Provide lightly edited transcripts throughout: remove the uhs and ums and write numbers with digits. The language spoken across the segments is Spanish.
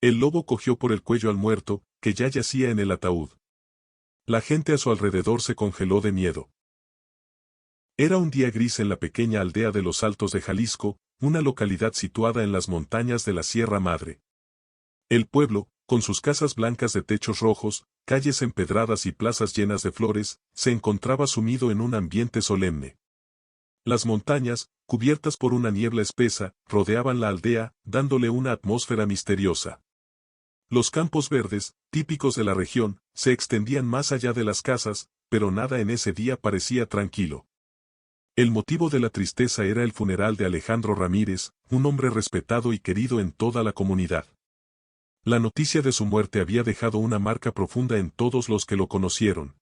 El lobo cogió por el cuello al muerto, que ya yacía en el ataúd. La gente a su alrededor se congeló de miedo. Era un día gris en la pequeña aldea de los Altos de Jalisco, una localidad situada en las montañas de la Sierra Madre. El pueblo, con sus casas blancas de techos rojos, calles empedradas y plazas llenas de flores, se encontraba sumido en un ambiente solemne. Las montañas, cubiertas por una niebla espesa, rodeaban la aldea, dándole una atmósfera misteriosa. Los campos verdes, típicos de la región, se extendían más allá de las casas, pero nada en ese día parecía tranquilo. El motivo de la tristeza era el funeral de Alejandro Ramírez, un hombre respetado y querido en toda la comunidad. La noticia de su muerte había dejado una marca profunda en todos los que lo conocieron.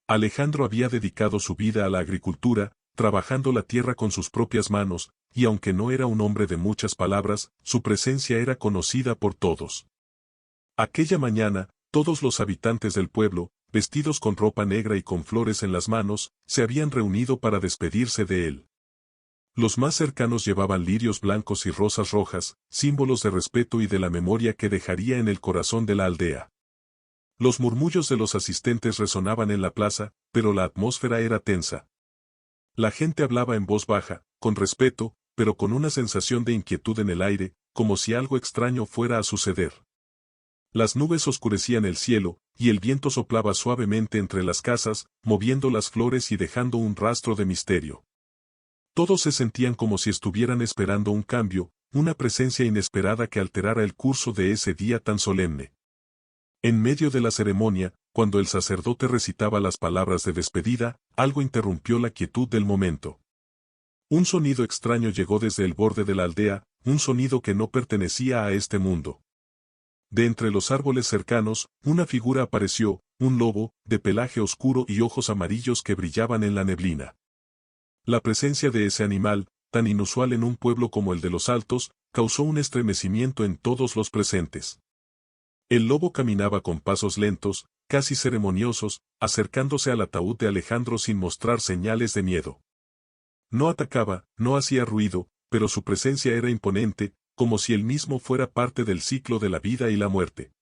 Alejandro había dedicado su vida a la agricultura, trabajando la tierra con sus propias manos, y aunque no era un hombre de muchas palabras, su presencia era conocida por todos. Aquella mañana, todos los habitantes del pueblo, vestidos con ropa negra y con flores en las manos, se habían reunido para despedirse de él. Los más cercanos llevaban lirios blancos y rosas rojas, símbolos de respeto y de la memoria que dejaría en el corazón de la aldea. Los murmullos de los asistentes resonaban en la plaza, pero la atmósfera era tensa. La gente hablaba en voz baja, con respeto, pero con una sensación de inquietud en el aire, como si algo extraño fuera a suceder. Las nubes oscurecían el cielo, y el viento soplaba suavemente entre las casas, moviendo las flores y dejando un rastro de misterio. Todos se sentían como si estuvieran esperando un cambio, una presencia inesperada que alterara el curso de ese día tan solemne. En medio de la ceremonia, cuando el sacerdote recitaba las palabras de despedida, algo interrumpió la quietud del momento. Un sonido extraño llegó desde el borde de la aldea, un sonido que no pertenecía a este mundo. De entre los árboles cercanos, una figura apareció, un lobo, de pelaje oscuro y ojos amarillos que brillaban en la neblina. La presencia de ese animal, tan inusual en un pueblo como el de los Altos, causó un estremecimiento en todos los presentes. El lobo caminaba con pasos lentos, casi ceremoniosos, acercándose al ataúd de Alejandro sin mostrar señales de miedo. No atacaba, no hacía ruido, pero su presencia era imponente, como si él mismo fuera parte del ciclo de la vida y la muerte.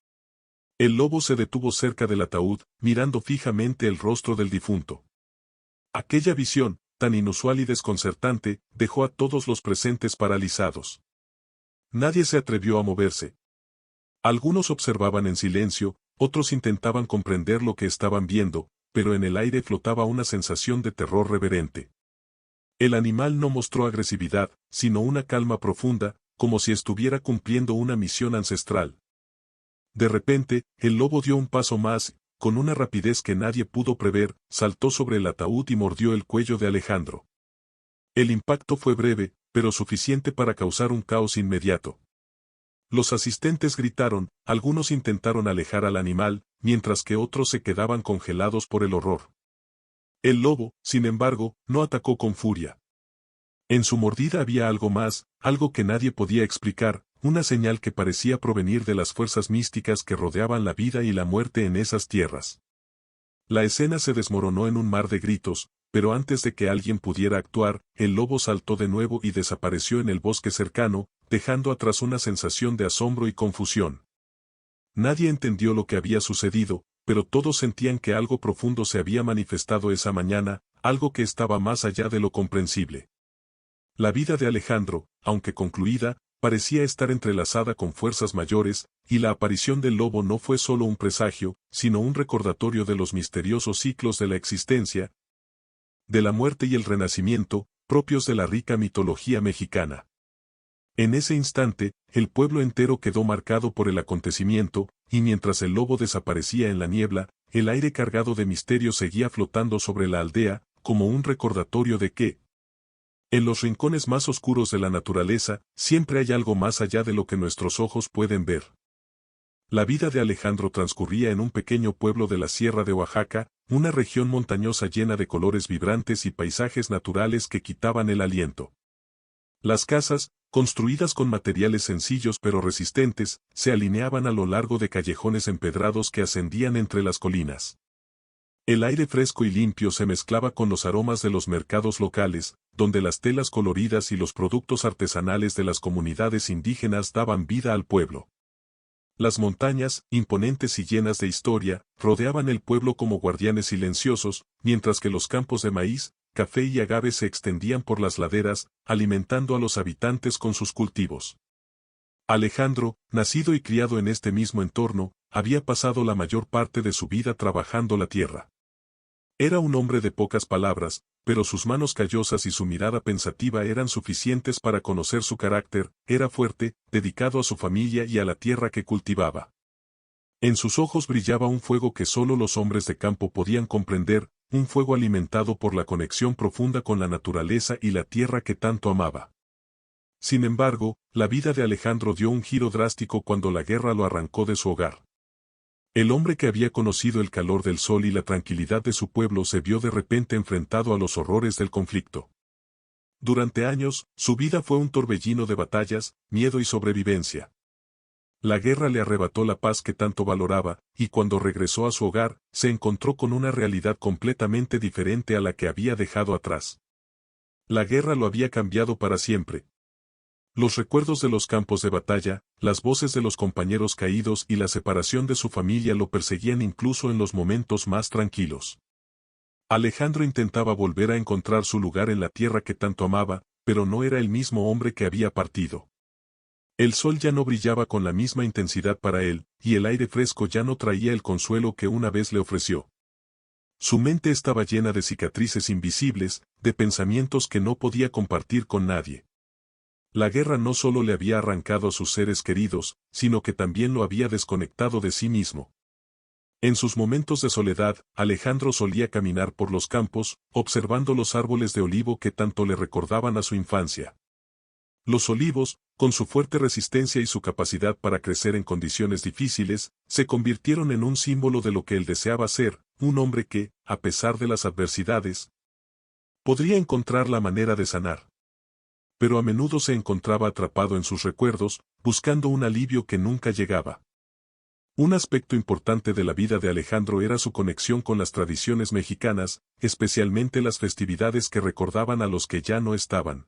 El lobo se detuvo cerca del ataúd, mirando fijamente el rostro del difunto. Aquella visión, tan inusual y desconcertante, dejó a todos los presentes paralizados. Nadie se atrevió a moverse. Algunos observaban en silencio, otros intentaban comprender lo que estaban viendo, pero en el aire flotaba una sensación de terror reverente. El animal no mostró agresividad, sino una calma profunda, como si estuviera cumpliendo una misión ancestral. De repente, el lobo dio un paso más, con una rapidez que nadie pudo prever, saltó sobre el ataúd y mordió el cuello de Alejandro. El impacto fue breve, pero suficiente para causar un caos inmediato. Los asistentes gritaron, algunos intentaron alejar al animal, mientras que otros se quedaban congelados por el horror. El lobo, sin embargo, no atacó con furia. En su mordida había algo más, algo que nadie podía explicar, una señal que parecía provenir de las fuerzas místicas que rodeaban la vida y la muerte en esas tierras. La escena se desmoronó en un mar de gritos, pero antes de que alguien pudiera actuar, el lobo saltó de nuevo y desapareció en el bosque cercano, dejando atrás una sensación de asombro y confusión. Nadie entendió lo que había sucedido, pero todos sentían que algo profundo se había manifestado esa mañana, algo que estaba más allá de lo comprensible. La vida de Alejandro, aunque concluida, parecía estar entrelazada con fuerzas mayores, y la aparición del lobo no fue solo un presagio, sino un recordatorio de los misteriosos ciclos de la existencia, de la muerte y el renacimiento, propios de la rica mitología mexicana. En ese instante, el pueblo entero quedó marcado por el acontecimiento, y mientras el lobo desaparecía en la niebla, el aire cargado de misterio seguía flotando sobre la aldea, como un recordatorio de que, en los rincones más oscuros de la naturaleza, siempre hay algo más allá de lo que nuestros ojos pueden ver. La vida de Alejandro transcurría en un pequeño pueblo de la Sierra de Oaxaca, una región montañosa llena de colores vibrantes y paisajes naturales que quitaban el aliento. Las casas, construidas con materiales sencillos pero resistentes, se alineaban a lo largo de callejones empedrados que ascendían entre las colinas. El aire fresco y limpio se mezclaba con los aromas de los mercados locales, donde las telas coloridas y los productos artesanales de las comunidades indígenas daban vida al pueblo. Las montañas, imponentes y llenas de historia, rodeaban el pueblo como guardianes silenciosos, mientras que los campos de maíz, café y agave se extendían por las laderas, alimentando a los habitantes con sus cultivos. Alejandro, nacido y criado en este mismo entorno, había pasado la mayor parte de su vida trabajando la tierra. Era un hombre de pocas palabras, pero sus manos callosas y su mirada pensativa eran suficientes para conocer su carácter. Era fuerte, dedicado a su familia y a la tierra que cultivaba. En sus ojos brillaba un fuego que solo los hombres de campo podían comprender, un fuego alimentado por la conexión profunda con la naturaleza y la tierra que tanto amaba. Sin embargo, la vida de Alejandro dio un giro drástico cuando la guerra lo arrancó de su hogar. El hombre que había conocido el calor del sol y la tranquilidad de su pueblo se vio de repente enfrentado a los horrores del conflicto. Durante años, su vida fue un torbellino de batallas, miedo y sobrevivencia. La guerra le arrebató la paz que tanto valoraba, y cuando regresó a su hogar, se encontró con una realidad completamente diferente a la que había dejado atrás. La guerra lo había cambiado para siempre. Los recuerdos de los campos de batalla, las voces de los compañeros caídos y la separación de su familia lo perseguían incluso en los momentos más tranquilos. Alejandro intentaba volver a encontrar su lugar en la tierra que tanto amaba, pero no era el mismo hombre que había partido. El sol ya no brillaba con la misma intensidad para él, y el aire fresco ya no traía el consuelo que una vez le ofreció. Su mente estaba llena de cicatrices invisibles, de pensamientos que no podía compartir con nadie. La guerra no solo le había arrancado a sus seres queridos, sino que también lo había desconectado de sí mismo. En sus momentos de soledad, Alejandro solía caminar por los campos, observando los árboles de olivo que tanto le recordaban a su infancia. Los olivos, con su fuerte resistencia y su capacidad para crecer en condiciones difíciles, se convirtieron en un símbolo de lo que él deseaba ser, un hombre que, a pesar de las adversidades, podría encontrar la manera de sanar. Pero a menudo se encontraba atrapado en sus recuerdos, buscando un alivio que nunca llegaba. Un aspecto importante de la vida de Alejandro era su conexión con las tradiciones mexicanas, especialmente las festividades que recordaban a los que ya no estaban.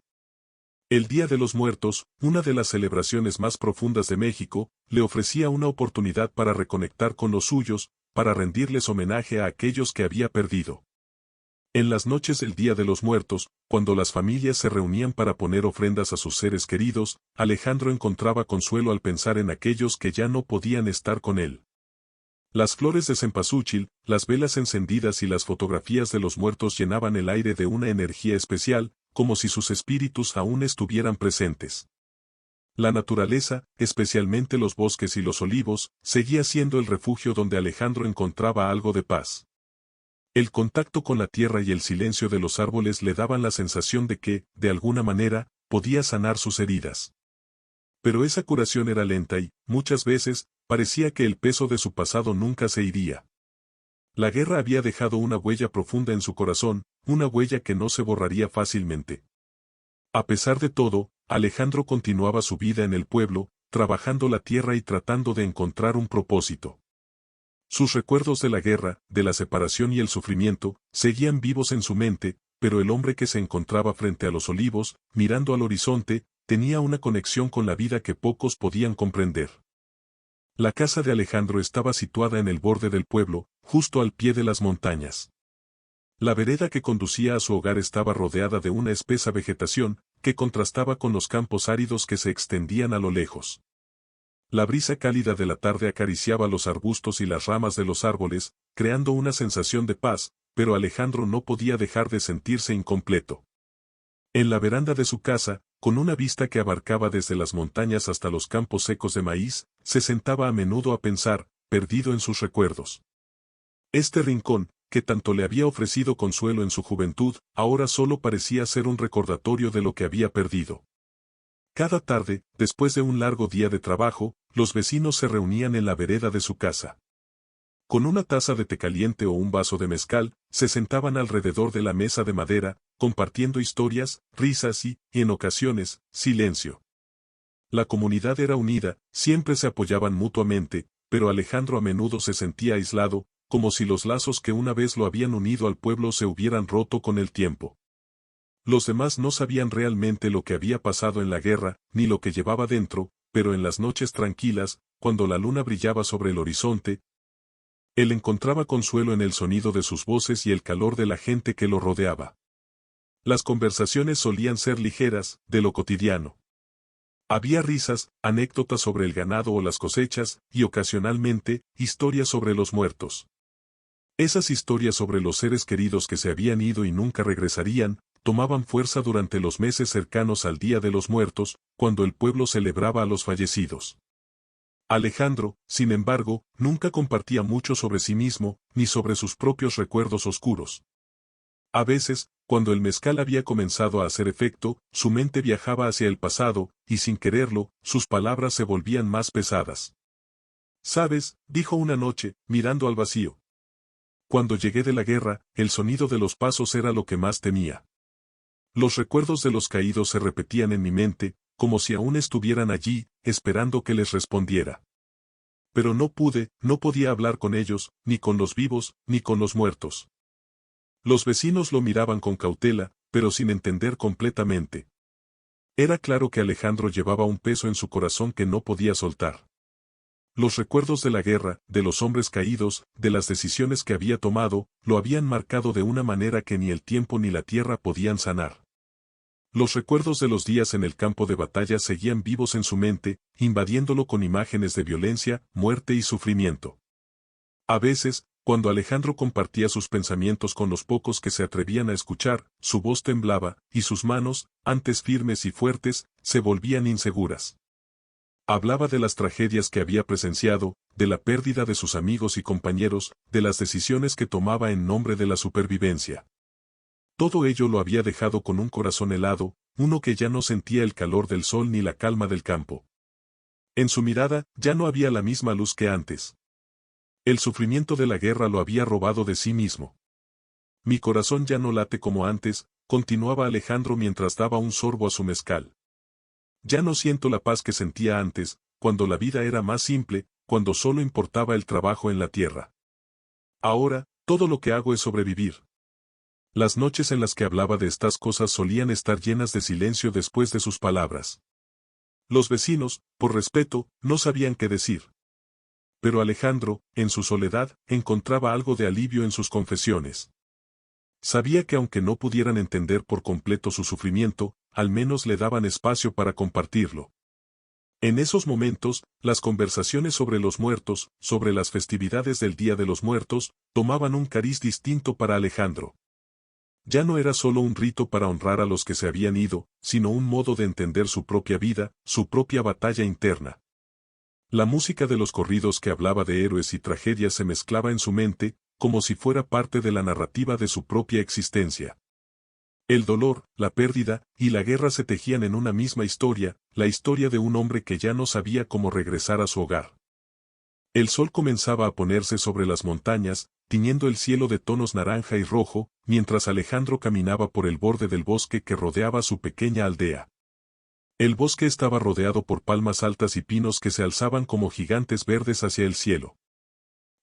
El Día de los Muertos, una de las celebraciones más profundas de México, le ofrecía una oportunidad para reconectar con los suyos, para rendirles homenaje a aquellos que había perdido. En las noches del Día de los Muertos, cuando las familias se reunían para poner ofrendas a sus seres queridos, Alejandro encontraba consuelo al pensar en aquellos que ya no podían estar con él. Las flores de cempasúchil, las velas encendidas y las fotografías de los muertos llenaban el aire de una energía especial, como si sus espíritus aún estuvieran presentes. La naturaleza, especialmente los bosques y los olivos, seguía siendo el refugio donde Alejandro encontraba algo de paz. El contacto con la tierra y el silencio de los árboles le daban la sensación de que, de alguna manera, podía sanar sus heridas. Pero esa curación era lenta y, muchas veces, parecía que el peso de su pasado nunca se iría. La guerra había dejado una huella profunda en su corazón, una huella que no se borraría fácilmente. A pesar de todo, Alejandro continuaba su vida en el pueblo, trabajando la tierra y tratando de encontrar un propósito. Sus recuerdos de la guerra, de la separación y el sufrimiento, seguían vivos en su mente, pero el hombre que se encontraba frente a los olivos, mirando al horizonte, tenía una conexión con la vida que pocos podían comprender. La casa de Alejandro estaba situada en el borde del pueblo, justo al pie de las montañas. La vereda que conducía a su hogar estaba rodeada de una espesa vegetación, que contrastaba con los campos áridos que se extendían a lo lejos. La brisa cálida de la tarde acariciaba los arbustos y las ramas de los árboles, creando una sensación de paz, pero Alejandro no podía dejar de sentirse incompleto. En la veranda de su casa, con una vista que abarcaba desde las montañas hasta los campos secos de maíz, se sentaba a menudo a pensar, perdido en sus recuerdos. Este rincón, que tanto le había ofrecido consuelo en su juventud, ahora solo parecía ser un recordatorio de lo que había perdido. Cada tarde, después de un largo día de trabajo, los vecinos se reunían en la vereda de su casa. Con una taza de té caliente o un vaso de mezcal, se sentaban alrededor de la mesa de madera, compartiendo historias, risas y, en ocasiones, silencio. La comunidad era unida, siempre se apoyaban mutuamente, pero Alejandro a menudo se sentía aislado, como si los lazos que una vez lo habían unido al pueblo se hubieran roto con el tiempo. Los demás no sabían realmente lo que había pasado en la guerra, ni lo que llevaba dentro, pero en las noches tranquilas, cuando la luna brillaba sobre el horizonte, él encontraba consuelo en el sonido de sus voces y el calor de la gente que lo rodeaba. Las conversaciones solían ser ligeras, de lo cotidiano. Había risas, anécdotas sobre el ganado o las cosechas, y ocasionalmente, historias sobre los muertos. Esas historias sobre los seres queridos que se habían ido y nunca regresarían, tomaban fuerza durante los meses cercanos al Día de los Muertos, cuando el pueblo celebraba a los fallecidos. Alejandro, sin embargo, nunca compartía mucho sobre sí mismo, ni sobre sus propios recuerdos oscuros. A veces, cuando el mezcal había comenzado a hacer efecto, su mente viajaba hacia el pasado, y sin quererlo, sus palabras se volvían más pesadas. «¿Sabes?», dijo una noche, mirando al vacío. «Cuando llegué de la guerra, el sonido de los pasos era lo que más temía. Los recuerdos de los caídos se repetían en mi mente, como si aún estuvieran allí, esperando que les respondiera. Pero no podía hablar con ellos, ni con los vivos, ni con los muertos». Los vecinos lo miraban con cautela, pero sin entender completamente. Era claro que Alejandro llevaba un peso en su corazón que no podía soltar. Los recuerdos de la guerra, de los hombres caídos, de las decisiones que había tomado, lo habían marcado de una manera que ni el tiempo ni la tierra podían sanar. Los recuerdos de los días en el campo de batalla seguían vivos en su mente, invadiéndolo con imágenes de violencia, muerte y sufrimiento. A veces, cuando Alejandro compartía sus pensamientos con los pocos que se atrevían a escuchar, su voz temblaba, y sus manos, antes firmes y fuertes, se volvían inseguras. Hablaba de las tragedias que había presenciado, de la pérdida de sus amigos y compañeros, de las decisiones que tomaba en nombre de la supervivencia. Todo ello lo había dejado con un corazón helado, uno que ya no sentía el calor del sol ni la calma del campo. En su mirada, ya no había la misma luz que antes. El sufrimiento de la guerra lo había robado de sí mismo. Mi corazón ya no late como antes, continuaba Alejandro mientras daba un sorbo a su mezcal. Ya no siento la paz que sentía antes, cuando la vida era más simple, cuando solo importaba el trabajo en la tierra. Ahora, todo lo que hago es sobrevivir. Las noches en las que hablaba de estas cosas solían estar llenas de silencio después de sus palabras. Los vecinos, por respeto, no sabían qué decir. Pero Alejandro, en su soledad, encontraba algo de alivio en sus confesiones. Sabía que aunque no pudieran entender por completo su sufrimiento, al menos le daban espacio para compartirlo. En esos momentos, las conversaciones sobre los muertos, sobre las festividades del Día de los Muertos, tomaban un cariz distinto para Alejandro. Ya no era solo un rito para honrar a los que se habían ido, sino un modo de entender su propia vida, su propia batalla interna. La música de los corridos que hablaba de héroes y tragedias se mezclaba en su mente, como si fuera parte de la narrativa de su propia existencia. El dolor, la pérdida y la guerra se tejían en una misma historia, la historia de un hombre que ya no sabía cómo regresar a su hogar. El sol comenzaba a ponerse sobre las montañas, tiñendo el cielo de tonos naranja y rojo, mientras Alejandro caminaba por el borde del bosque que rodeaba su pequeña aldea. El bosque estaba rodeado por palmas altas y pinos que se alzaban como gigantes verdes hacia el cielo.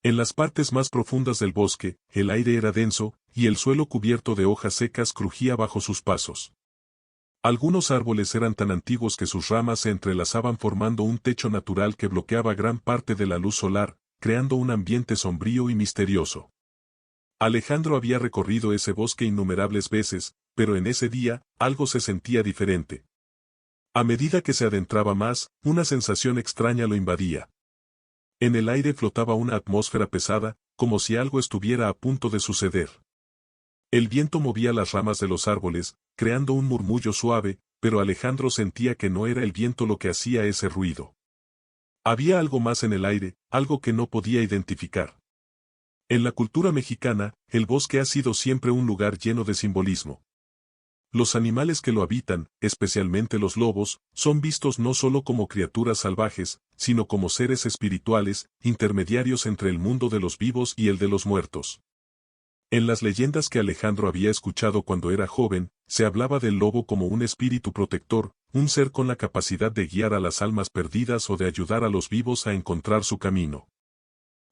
En las partes más profundas del bosque, el aire era denso, y el suelo cubierto de hojas secas crujía bajo sus pasos. Algunos árboles eran tan antiguos que sus ramas se entrelazaban formando un techo natural que bloqueaba gran parte de la luz solar, creando un ambiente sombrío y misterioso. Alejandro había recorrido ese bosque innumerables veces, pero en ese día, algo se sentía diferente. A medida que se adentraba más, una sensación extraña lo invadía. En el aire flotaba una atmósfera pesada, como si algo estuviera a punto de suceder. El viento movía las ramas de los árboles, creando un murmullo suave, pero Alejandro sentía que no era el viento lo que hacía ese ruido. Había algo más en el aire, algo que no podía identificar. En la cultura mexicana, el bosque ha sido siempre un lugar lleno de simbolismo. Los animales que lo habitan, especialmente los lobos, son vistos no solo como criaturas salvajes, sino como seres espirituales, intermediarios entre el mundo de los vivos y el de los muertos. En las leyendas que Alejandro había escuchado cuando era joven, se hablaba del lobo como un espíritu protector, un ser con la capacidad de guiar a las almas perdidas o de ayudar a los vivos a encontrar su camino.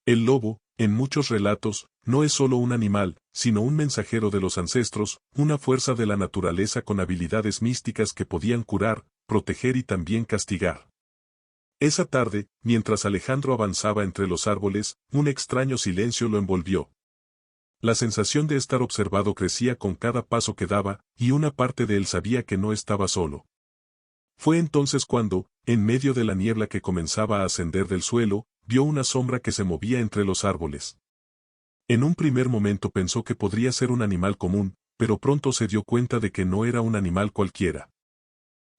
El lobo, en muchos relatos, no es solo un animal, sino un mensajero de los ancestros, una fuerza de la naturaleza con habilidades místicas que podían curar, proteger y también castigar. Esa tarde, mientras Alejandro avanzaba entre los árboles, un extraño silencio lo envolvió. La sensación de estar observado crecía con cada paso que daba, y una parte de él sabía que no estaba solo. Fue entonces cuando, en medio de la niebla que comenzaba a ascender del suelo, vio una sombra que se movía entre los árboles. En un primer momento pensó que podría ser un animal común, pero pronto se dio cuenta de que no era un animal cualquiera.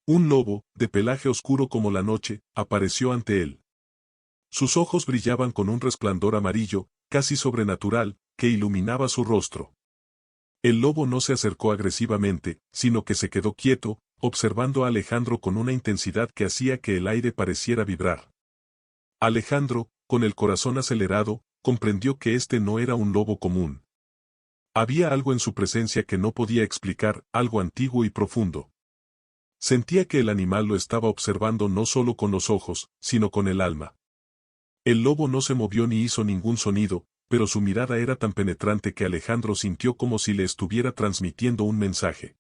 Un lobo, de pelaje oscuro como la noche, apareció ante él. Sus ojos brillaban con un resplandor amarillo, casi sobrenatural, que iluminaba su rostro. El lobo no se acercó agresivamente, sino que se quedó quieto, observando a Alejandro con una intensidad que hacía que el aire pareciera vibrar. Alejandro, con el corazón acelerado, comprendió que este no era un lobo común. Había algo en su presencia que no podía explicar, algo antiguo y profundo. Sentía que el animal lo estaba observando no solo con los ojos, sino con el alma. El lobo no se movió ni hizo ningún sonido, pero su mirada era tan penetrante que Alejandro sintió como si le estuviera transmitiendo un mensaje.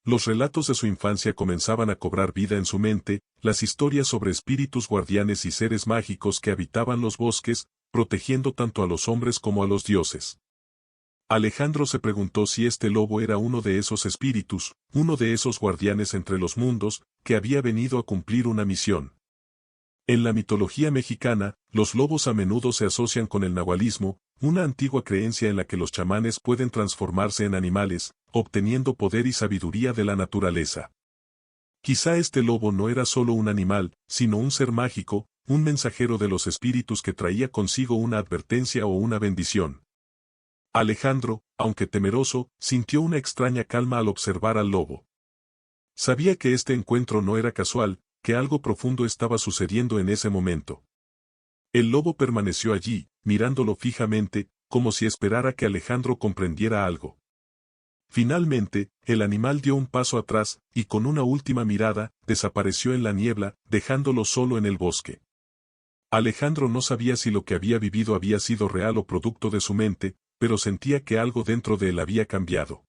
Los relatos de su infancia comenzaban a cobrar vida en su mente, las historias sobre espíritus guardianes y seres mágicos que habitaban los bosques, protegiendo tanto a los hombres como a los dioses. Alejandro se preguntó si este lobo era uno de esos espíritus, uno de esos guardianes entre los mundos, que había venido a cumplir una misión. En la mitología mexicana, los lobos a menudo se asocian con el nahualismo, una antigua creencia en la que los chamanes pueden transformarse en animales, obteniendo poder y sabiduría de la naturaleza. Quizá este lobo no era solo un animal, sino un ser mágico, un mensajero de los espíritus que traía consigo una advertencia o una bendición. Alejandro, aunque temeroso, sintió una extraña calma al observar al lobo. Sabía que este encuentro no era casual, que algo profundo estaba sucediendo en ese momento. El lobo permaneció allí, mirándolo fijamente, como si esperara que Alejandro comprendiera algo. Finalmente, el animal dio un paso atrás, y con una última mirada, desapareció en la niebla, dejándolo solo en el bosque. Alejandro no sabía si lo que había vivido había sido real o producto de su mente, pero sentía que algo dentro de él había cambiado.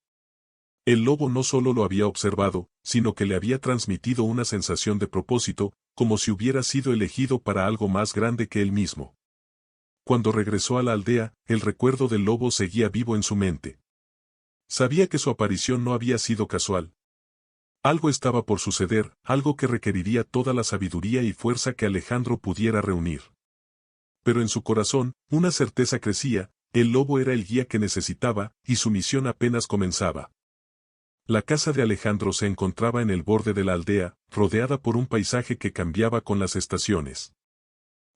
El lobo no solo lo había observado, sino que le había transmitido una sensación de propósito, como si hubiera sido elegido para algo más grande que él mismo. Cuando regresó a la aldea, el recuerdo del lobo seguía vivo en su mente. Sabía que su aparición no había sido casual. Algo estaba por suceder, algo que requeriría toda la sabiduría y fuerza que Alejandro pudiera reunir. Pero en su corazón, una certeza crecía, el lobo era el guía que necesitaba, y su misión apenas comenzaba. La casa de Alejandro se encontraba en el borde de la aldea, rodeada por un paisaje que cambiaba con las estaciones.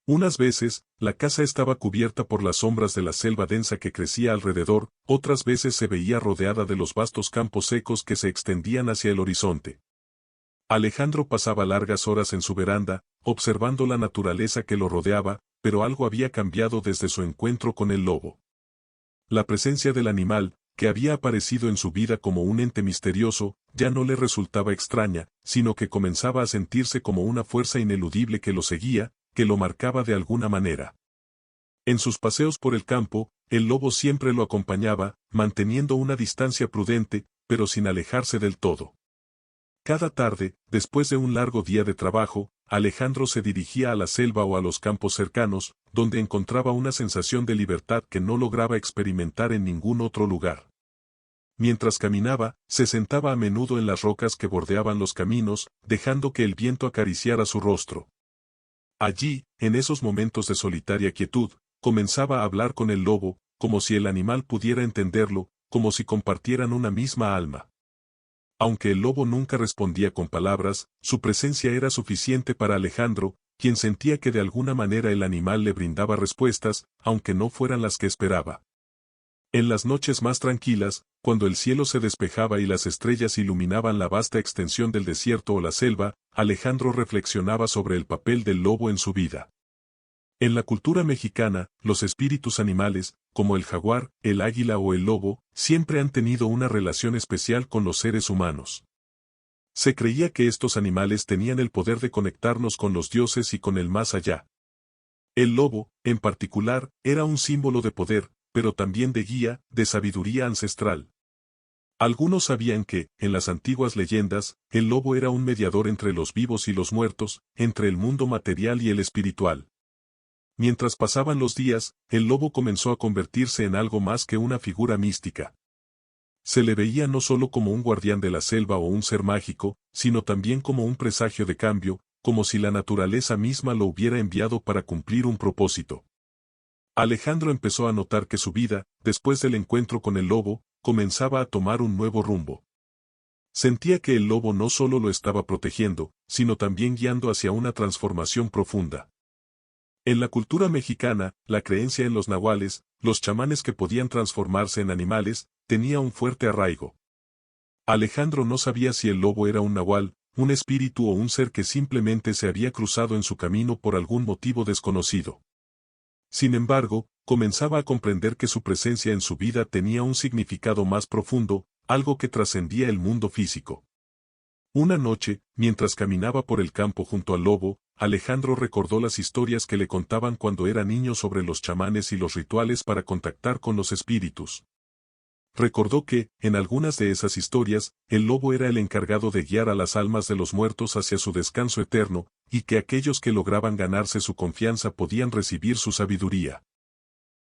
Unas veces, la casa estaba cubierta por las sombras de la selva densa que crecía alrededor, otras veces se veía rodeada de los vastos campos secos que se extendían hacia el horizonte. Alejandro pasaba largas horas en su veranda, observando la naturaleza que lo rodeaba, pero algo había cambiado desde su encuentro con el lobo. La presencia del animal, que había aparecido en su vida como un ente misterioso, ya no le resultaba extraña, sino que comenzaba a sentirse como una fuerza ineludible que lo seguía, que lo marcaba de alguna manera. En sus paseos por el campo, el lobo siempre lo acompañaba, manteniendo una distancia prudente, pero sin alejarse del todo. Cada tarde, después de un largo día de trabajo, Alejandro se dirigía a la selva o a los campos cercanos, donde encontraba una sensación de libertad que no lograba experimentar en ningún otro lugar. Mientras caminaba, se sentaba a menudo en las rocas que bordeaban los caminos, dejando que el viento acariciara su rostro. Allí, en esos momentos de solitaria quietud, comenzaba a hablar con el lobo, como si el animal pudiera entenderlo, como si compartieran una misma alma. Aunque el lobo nunca respondía con palabras, su presencia era suficiente para Alejandro, quien sentía que de alguna manera el animal le brindaba respuestas, aunque no fueran las que esperaba. En las noches más tranquilas, cuando el cielo se despejaba y las estrellas iluminaban la vasta extensión del desierto o la selva, Alejandro reflexionaba sobre el papel del lobo en su vida. En la cultura mexicana, los espíritus animales, como el jaguar, el águila o el lobo, siempre han tenido una relación especial con los seres humanos. Se creía que estos animales tenían el poder de conectarnos con los dioses y con el más allá. El lobo, en particular, era un símbolo de poder, pero también de guía, de sabiduría ancestral. Algunos sabían que, en las antiguas leyendas, el lobo era un mediador entre los vivos y los muertos, entre el mundo material y el espiritual. Mientras pasaban los días, el lobo comenzó a convertirse en algo más que una figura mística. Se le veía no solo como un guardián de la selva o un ser mágico, sino también como un presagio de cambio, como si la naturaleza misma lo hubiera enviado para cumplir un propósito. Alejandro empezó a notar que su vida, después del encuentro con el lobo, comenzaba a tomar un nuevo rumbo. Sentía que el lobo no solo lo estaba protegiendo, sino también guiando hacia una transformación profunda. En la cultura mexicana, la creencia en los nahuales, los chamanes que podían transformarse en animales, tenía un fuerte arraigo. Alejandro no sabía si el lobo era un nahual, un espíritu o un ser que simplemente se había cruzado en su camino por algún motivo desconocido. Sin embargo, comenzaba a comprender que su presencia en su vida tenía un significado más profundo, algo que trascendía el mundo físico. Una noche, mientras caminaba por el campo junto al lobo, Alejandro recordó las historias que le contaban cuando era niño sobre los chamanes y los rituales para contactar con los espíritus. Recordó que, en algunas de esas historias, el lobo era el encargado de guiar a las almas de los muertos hacia su descanso eterno, y que aquellos que lograban ganarse su confianza podían recibir su sabiduría.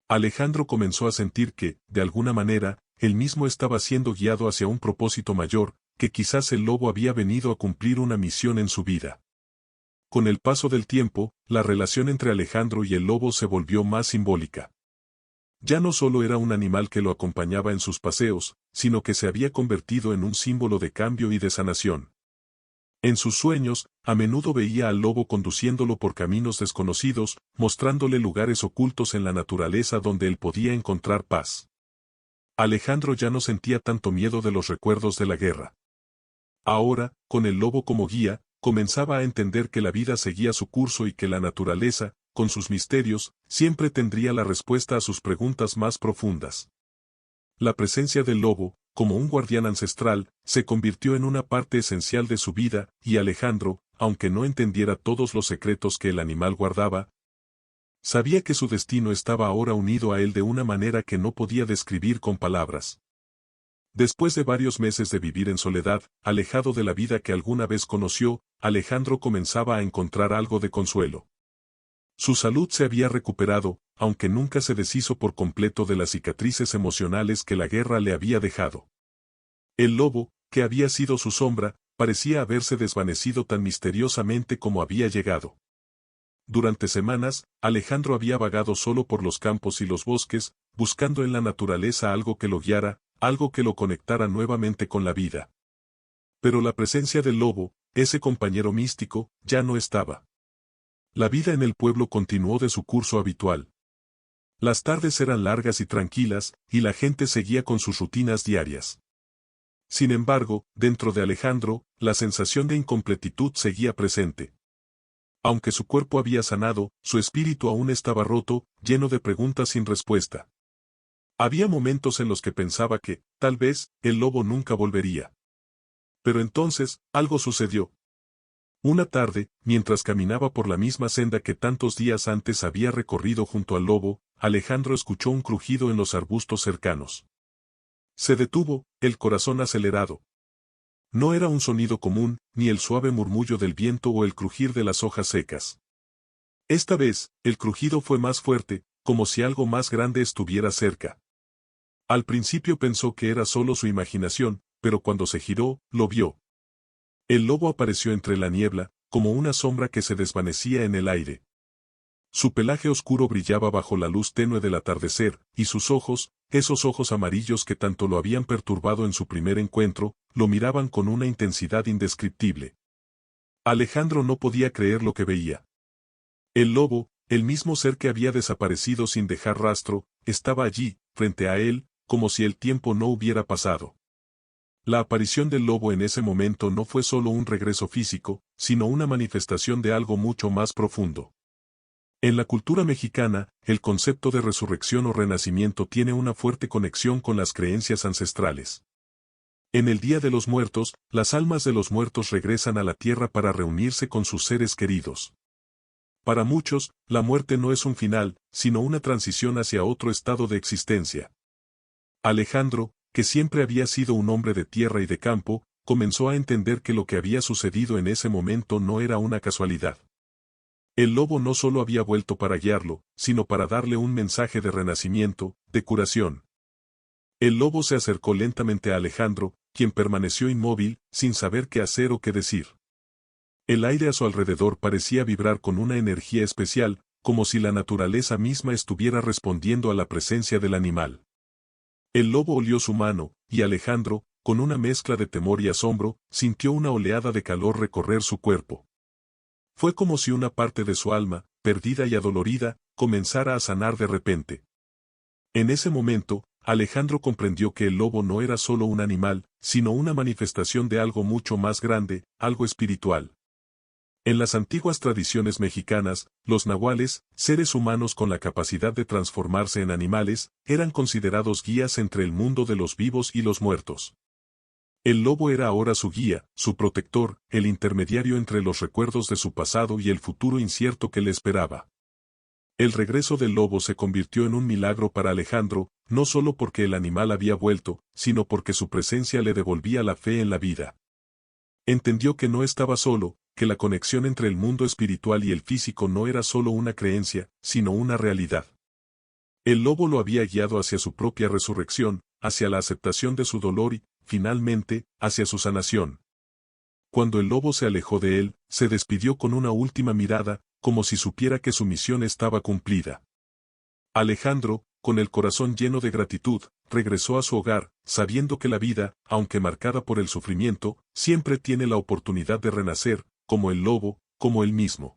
Alejandro comenzó a sentir que, de alguna manera, él mismo estaba siendo guiado hacia un propósito mayor, que quizás el lobo había venido a cumplir una misión en su vida. Con el paso del tiempo, la relación entre Alejandro y el lobo se volvió más simbólica. Ya no solo era un animal que lo acompañaba en sus paseos, sino que se había convertido en un símbolo de cambio y de sanación. En sus sueños, a menudo veía al lobo conduciéndolo por caminos desconocidos, mostrándole lugares ocultos en la naturaleza donde él podía encontrar paz. Alejandro ya no sentía tanto miedo de los recuerdos de la guerra. Ahora, con el lobo como guía, comenzaba a entender que la vida seguía su curso y que la naturaleza, con sus misterios, siempre tendría la respuesta a sus preguntas más profundas. La presencia del lobo, como un guardián ancestral, se convirtió en una parte esencial de su vida, y Alejandro, aunque no entendiera todos los secretos que el animal guardaba, sabía que su destino estaba ahora unido a él de una manera que no podía describir con palabras. Después de varios meses de vivir en soledad, alejado de la vida que alguna vez conoció, Alejandro comenzaba a encontrar algo de consuelo. Su salud se había recuperado, aunque nunca se deshizo por completo de las cicatrices emocionales que la guerra le había dejado. El lobo, que había sido su sombra, parecía haberse desvanecido tan misteriosamente como había llegado. Durante semanas, Alejandro había vagado solo por los campos y los bosques, buscando en la naturaleza algo que lo guiara, algo que lo conectara nuevamente con la vida. Pero la presencia del lobo, ese compañero místico, ya no estaba. La vida en el pueblo continuó de su curso habitual. Las tardes eran largas y tranquilas, y la gente seguía con sus rutinas diarias. Sin embargo, dentro de Alejandro, la sensación de incompletitud seguía presente. Aunque su cuerpo había sanado, su espíritu aún estaba roto, lleno de preguntas sin respuesta. Había momentos en los que pensaba que, tal vez, el lobo nunca volvería. Pero entonces, algo sucedió. Una tarde, mientras caminaba por la misma senda que tantos días antes había recorrido junto al lobo, Alejandro escuchó un crujido en los arbustos cercanos. Se detuvo, el corazón acelerado. No era un sonido común, ni el suave murmullo del viento o el crujir de las hojas secas. Esta vez, el crujido fue más fuerte, como si algo más grande estuviera cerca. Al principio pensó que era solo su imaginación, pero cuando se giró, lo vio. El lobo apareció entre la niebla, como una sombra que se desvanecía en el aire. Su pelaje oscuro brillaba bajo la luz tenue del atardecer, y sus ojos, esos ojos amarillos que tanto lo habían perturbado en su primer encuentro, lo miraban con una intensidad indescriptible. Alejandro no podía creer lo que veía. El lobo, el mismo ser que había desaparecido sin dejar rastro, estaba allí, frente a él, como si el tiempo no hubiera pasado. La aparición del lobo en ese momento no fue solo un regreso físico, sino una manifestación de algo mucho más profundo. En la cultura mexicana, el concepto de resurrección o renacimiento tiene una fuerte conexión con las creencias ancestrales. En el Día de los Muertos, las almas de los muertos regresan a la tierra para reunirse con sus seres queridos. Para muchos, la muerte no es un final, sino una transición hacia otro estado de existencia. Alejandro, que siempre había sido un hombre de tierra y de campo, comenzó a entender que lo que había sucedido en ese momento no era una casualidad. El lobo no solo había vuelto para guiarlo, sino para darle un mensaje de renacimiento, de curación. El lobo se acercó lentamente a Alejandro, quien permaneció inmóvil, sin saber qué hacer o qué decir. El aire a su alrededor parecía vibrar con una energía especial, como si la naturaleza misma estuviera respondiendo a la presencia del animal. El lobo olió su mano, y Alejandro, con una mezcla de temor y asombro, sintió una oleada de calor recorrer su cuerpo. Fue como si una parte de su alma, perdida y adolorida, comenzara a sanar de repente. En ese momento, Alejandro comprendió que el lobo no era solo un animal, sino una manifestación de algo mucho más grande, algo espiritual. En las antiguas tradiciones mexicanas, los nahuales, seres humanos con la capacidad de transformarse en animales, eran considerados guías entre el mundo de los vivos y los muertos. El lobo era ahora su guía, su protector, el intermediario entre los recuerdos de su pasado y el futuro incierto que le esperaba. El regreso del lobo se convirtió en un milagro para Alejandro, no solo porque el animal había vuelto, sino porque su presencia le devolvía la fe en la vida. Entendió que no estaba solo, que la conexión entre el mundo espiritual y el físico no era solo una creencia, sino una realidad. El lobo lo había guiado hacia su propia resurrección, hacia la aceptación de su dolor y, finalmente, hacia su sanación. Cuando el lobo se alejó de él, se despidió con una última mirada, como si supiera que su misión estaba cumplida. Alejandro, con el corazón lleno de gratitud, regresó a su hogar, sabiendo que la vida, aunque marcada por el sufrimiento, siempre tiene la oportunidad de renacer, como el lobo, como él mismo.